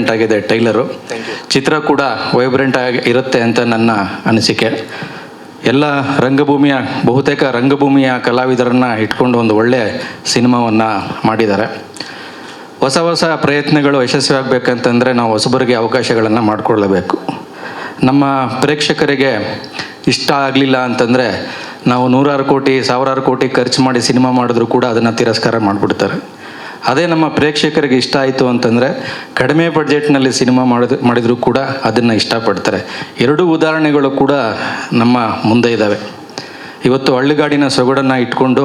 Vibrant ಆಗಿದೆ tailor. ಚಿತ್ರ ಕೂಡ vibrant ಆಗಿ ಇರುತ್ತೆ ಅಂತ ನನ್ನ ಅನಿಸಿಕೆ. ಎಲ್ಲ ಬಹುತೇಕ ರಂಗಭೂಮಿಯ ಕಲಾವಿದರನ್ನು ಇಟ್ಕೊಂಡು ಒಂದು ಒಳ್ಳೆಯ ಸಿನಿಮಾವನ್ನು ಮಾಡಿದ್ದಾರೆ. ಹೊಸ ಪ್ರಯತ್ನಗಳು ಯಶಸ್ವಿ ಆಗಬೇಕಂತಂದರೆ ನಾವು ಹೊಸಬರಿಗೆ ಅವಕಾಶಗಳನ್ನು ಮಾಡಿಕೊಳ್ಳಬೇಕು. ನಮ್ಮ ಪ್ರೇಕ್ಷಕರಿಗೆ ಇಷ್ಟ ಆಗಲಿಲ್ಲ ಅಂತಂದರೆ ನಾವು 100 ಕೋಟಿ 1000 ಕೋಟಿ ಖರ್ಚು ಮಾಡಿ ಸಿನಿಮಾ ಮಾಡಿದ್ರೂ ಕೂಡ ಅದನ್ನು ತಿರಸ್ಕಾರ ಮಾಡಿಬಿಡ್ತಾರೆ. ಅದೇ ನಮ್ಮ ಪ್ರೇಕ್ಷಕರಿಗೆ ಇಷ್ಟ ಆಯಿತು ಅಂತಂದರೆ ಕಡಿಮೆ ಬಡ್ಜೆಟ್ನಲ್ಲಿ ಸಿನಿಮಾ ಮಾಡಿದರೂ ಕೂಡ ಅದನ್ನು ಇಷ್ಟಪಡ್ತಾರೆ. 2 ಉದಾಹರಣೆಗಳು ಕೂಡ ನಮ್ಮ ಮುಂದೆ ಇದ್ದಾವೆ. ಇವತ್ತು ಹಳ್ಳಿಗಾಡಿನ ಸೊಗಡನ್ನು ಇಟ್ಕೊಂಡು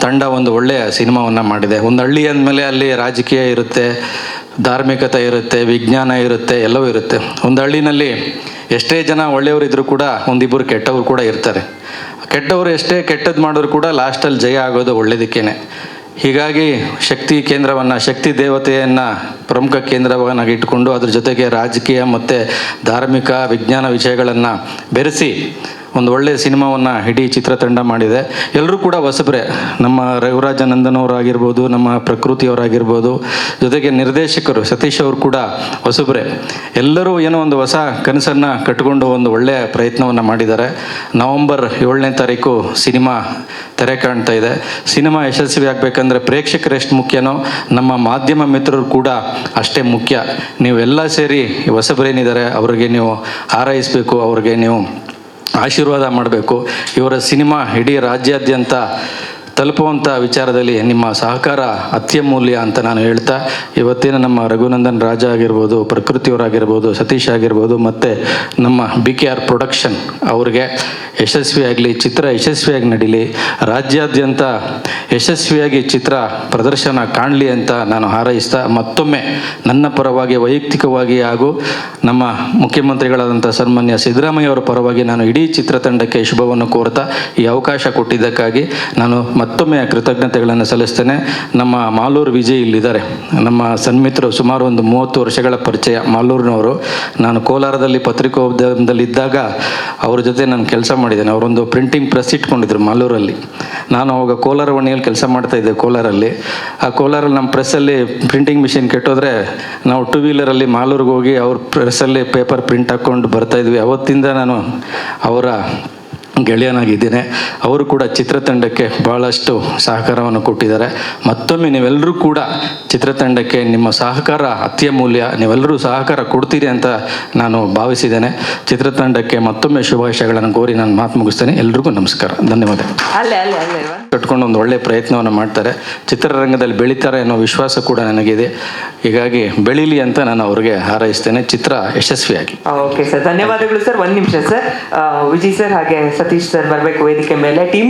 ತಂಡ ಒಂದು ಒಳ್ಳೆಯ ಸಿನಿಮಾವನ್ನು ಮಾಡಿದೆ. ಒಂದು ಹಳ್ಳಿ ಅಂದಮೇಲೆ ಅಲ್ಲಿ ರಾಜಕೀಯ ಇರುತ್ತೆ, ಧಾರ್ಮಿಕತೆ ಇರುತ್ತೆ, ವಿಜ್ಞಾನ ಇರುತ್ತೆ, ಎಲ್ಲವೂ ಇರುತ್ತೆ. ಒಂದು ಹಳ್ಳಿನಲ್ಲಿ ಎಷ್ಟೇ ಜನ ಒಳ್ಳೆಯವರಿದ್ದರೂ ಕೂಡ ಒಂದಿಬ್ಬರು ಕೆಟ್ಟವರು ಕೂಡ ಇರ್ತಾರೆ. ಕೆಟ್ಟವರು ಎಷ್ಟೇ ಕೆಟ್ಟದ್ದು ಮಾಡಿದ್ರು ಕೂಡ ಲಾಸ್ಟಲ್ಲಿ ಜಯ ಆಗೋದು ಒಳ್ಳೆಯದಕ್ಕೇನೆ. ಹೀಗಾಗಿ ಶಕ್ತಿ ದೇವತೆಯನ್ನು ಪ್ರಮುಖ ಕೇಂದ್ರವನ್ನಾಗಿ ಇಟ್ಕೊಂಡು ಅದ್ರ ಜೊತೆಗೆ ರಾಜಕೀಯ ಮತ್ತು ಧಾರ್ಮಿಕ ವಿಜ್ಞಾನ ವಿಷಯಗಳನ್ನು ಬೆರೆಸಿ ಒಂದು ಒಳ್ಳೆಯ ಸಿನಿಮಾವನ್ನು ಇಡೀ ಚಿತ್ರತಂಡ ಮಾಡಿದೆ. ಎಲ್ಲರೂ ಕೂಡ ಹೊಸಬ್ರೆ. ನಮ್ಮ ರಘುರಾಜನಂದನ್ ಅವರಾಗಿರ್ಬೋದು, ನಮ್ಮ ಪ್ರಕೃತಿಯವರಾಗಿರ್ಬೋದು, ಜೊತೆಗೆ ನಿರ್ದೇಶಕರು ಸತೀಶ್ ಅವರು ಕೂಡ ಹೊಸಬ್ರೆ. ಎಲ್ಲರೂ ಏನೋ ಒಂದು ಹೊಸ ಕನಸನ್ನು ಕಟ್ಟಿಕೊಂಡು ಒಂದು ಒಳ್ಳೆಯ ಪ್ರಯತ್ನವನ್ನು ಮಾಡಿದ್ದಾರೆ. ನವಂಬರ್ 7ನೇ ತಾರೀಕು ಸಿನಿಮಾ ತೆರೆ ಕಾಣ್ತಾ ಇದೆ. ಸಿನಿಮಾ ಯಶಸ್ವಿ ಆಗಬೇಕಂದ್ರೆ ಪ್ರೇಕ್ಷಕರು ಎಷ್ಟು ಮುಖ್ಯನೋ ನಮ್ಮ ಮಾಧ್ಯಮ ಮಿತ್ರರು ಕೂಡ ಅಷ್ಟೇ ಮುಖ್ಯ. ನೀವೆಲ್ಲ ಸೇರಿ ಹೊಸಬರೇನಿದ್ದಾರೆ ಅವ್ರಿಗೆ ನೀವು ಹಾರೈಸಬೇಕು, ಅವ್ರಿಗೆ ನೀವು ಆಶೀರ್ವಾದ ಮಾಡಬೇಕು. ಇವರ ಸಿನಿಮಾ ಇಡೀ ರಾಜ್ಯಾದ್ಯಂತ ತಲುಪುವಂಥ ವಿಚಾರದಲ್ಲಿ ನಿಮ್ಮ ಸಹಕಾರ ಅತ್ಯಮೂಲ್ಯ ಅಂತ ನಾನು ಹೇಳ್ತಾ, ಇವತ್ತಿನ ನಮ್ಮ ರಘುನಂದನ್ ರಾಜ ಆಗಿರ್ಬೋದು, ಪ್ರಕೃತಿಯವರಾಗಿರ್ಬೋದು, ಸತೀಶ್ ಆಗಿರ್ಬೋದು, ಮತ್ತು ನಮ್ಮ BKR ಪ್ರೊಡಕ್ಷನ್ ಅವ್ರಿಗೆ ಯಶಸ್ವಿಯಾಗಲಿ, ಚಿತ್ರ ಯಶಸ್ವಿಯಾಗಿ ನಡೀಲಿ, ರಾಜ್ಯಾದ್ಯಂತ ಯಶಸ್ವಿಯಾಗಿ ಚಿತ್ರ ಪ್ರದರ್ಶನ ಕಾಣಲಿ ಅಂತ ನಾನು ಹಾರೈಸ್ತಾ, ಮತ್ತೊಮ್ಮೆ ನನ್ನ ಪರವಾಗಿ ವೈಯಕ್ತಿಕವಾಗಿ ಹಾಗೂ ನಮ್ಮ ಮುಖ್ಯಮಂತ್ರಿಗಳಾದಂಥ ಸನ್ಮಾನ್ಯ ಸಿದ್ದರಾಮಯ್ಯ ಅವರ ಪರವಾಗಿ ನಾನು ಇಡೀ ಚಿತ್ರತಂಡಕ್ಕೆ ಶುಭವನ್ನು ಕೋರ್ತಾ ಈ ಅವಕಾಶ ಕೊಟ್ಟಿದ್ದಕ್ಕಾಗಿ ನಾನು ಮತ್ತೊಮ್ಮೆ ಕೃತಜ್ಞತೆಗಳನ್ನು ಸಲ್ಲಿಸ್ತೇನೆ. ನಮ್ಮ ಮಾಲೂರು ವಿಜಯ್ ಇಲ್ಲಿದ್ದಾರೆ, ನಮ್ಮ ಸನ್ಮಿತ್ರರು, ಸುಮಾರು ಒಂದು 30 ವರ್ಷಗಳ ಪರಿಚಯ ಮಾಲೂರಿನವರು. ನಾನು ಕೋಲಾರದಲ್ಲಿ ಪತ್ರಿಕೋದ್ಯಮದಲ್ಲಿದ್ದಾಗ ಅವ್ರ ಜೊತೆ ನಾನು ಕೆಲಸ ಮಾಡಿದ್ದೇನೆ. ಅವರೊಂದು ಪ್ರಿಂಟಿಂಗ್ ಪ್ರೆಸ್ ಇಟ್ಕೊಂಡಿದ್ರು ಮಾಲೂರಲ್ಲಿ. ನಾನು ಅವಾಗ ಕೋಲಾರವಣಿಯಲ್ಲಿ ಕೆಲಸ ಮಾಡ್ತಾಯಿದ್ದೆ ಕೋಲಾರಲ್ಲಿ. ಆ ಕೋಲಾರಲ್ಲಿ ನಮ್ಮ ಪ್ರೆಸ್ಸಲ್ಲಿ ಪ್ರಿಂಟಿಂಗ್ ಮಿಷಿನ್ ಕೆಟ್ಟೋದ್ರೆ ನಾವು 2 ವೀಲರಲ್ಲಿ ಮಾಲೂರಿಗೆ ಹೋಗಿ ಅವ್ರ ಪ್ರೆಸ್ಸಲ್ಲಿ ಪೇಪರ್ ಪ್ರಿಂಟ್ ಹಾಕ್ಕೊಂಡು ಬರ್ತಾಯಿದ್ವಿ. ಅವತ್ತಿಂದ ನಾನು ಅವರ ಗೆಳೆಯನಾಗಿದ್ದೇನೆ. ಅವರು ಕೂಡ ಚಿತ್ರತಂಡಕ್ಕೆ ಭಾಳಷ್ಟು ಸಹಕಾರವನ್ನು ಕೊಟ್ಟಿದ್ದಾರೆ. ಮತ್ತೊಮ್ಮೆ ನೀವೆಲ್ಲರೂ ಕೂಡ ಚಿತ್ರತಂಡಕ್ಕೆ ನಿಮ್ಮ ಸಹಕಾರ ಅತ್ಯಮೂಲ್ಯ. ನೀವೆಲ್ಲರೂ ಸಹಕಾರ ಕೊಡ್ತೀರಿ ಅಂತ ನಾನು ಭಾವಿಸಿದ್ದೇನೆ. ಚಿತ್ರತಂಡಕ್ಕೆ ಮತ್ತೊಮ್ಮೆ ಶುಭಾಶಯಗಳನ್ನು ಕೋರಿ ನಾನು ಮಾತು ಮುಗಿಸ್ತೇನೆ. ಎಲ್ರಿಗೂ ನಮಸ್ಕಾರ, ಧನ್ಯವಾದ. ಕಟ್ಕೊಂಡು ಒಂದು ಒಳ್ಳೆಯ ಪ್ರಯತ್ನವನ್ನು ಮಾಡ್ತಾರೆ, ಚಿತ್ರರಂಗದಲ್ಲಿ ಬೆಳೀತಾರೆ ಅನ್ನೋ ವಿಶ್ವಾಸ ಕೂಡ ನನಗಿದೆ. ಹೀಗಾಗಿ ಬೆಳೀಲಿ ಅಂತ ನಾನು ಅವ್ರಿಗೆ ಹಾರೈಸ್ತೇನೆ. ಚಿತ್ರ ಯಶಸ್ವಿಯಾಗಿ. ಓಕೆ ಸರ್, ಧನ್ಯವಾದಗಳು ಸರ್. 1 ನಿಮಿಷ ಸರ್, ವಿಜಯ್ ಸರ್ ಹಾಗೆ ಸತೀಶ್ ಸರ್ ಬರಬೇಕು ವೇದಿಕೆ ಮೇಲೆ. ಟೀಮ್